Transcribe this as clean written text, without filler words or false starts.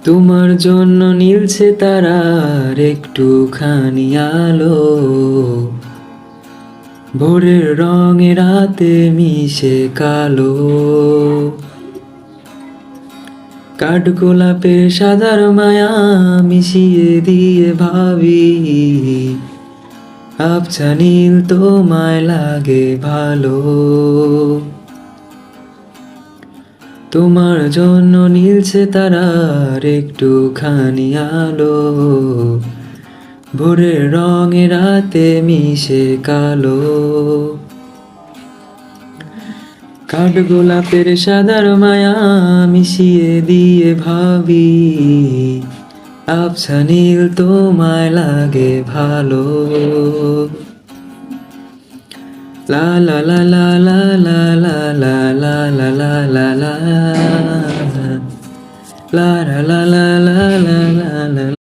তোমার জন্য নীলছে তারার একটুখানি আলো, ভোরের রঙে রাতে মিশে কালো। কাঠগোলাপের সাদার মায়া মিশিয়ে দিয়ে ভাবি, আবছা নীল তোমায় লাগে ভালো। তোমার জন্য নীলছে তারার একটুখানি আলো, ভোরের রঙে রাতে মিশে কালো। কাঠগোলাপের সাদার মায়া মিশিয়ে দিয়ে ভাবি, আবছা নীল তোমায় লাগে ভালো। লা লা লা লা লা লা লা লা লা লা লা লা লা লা লা লা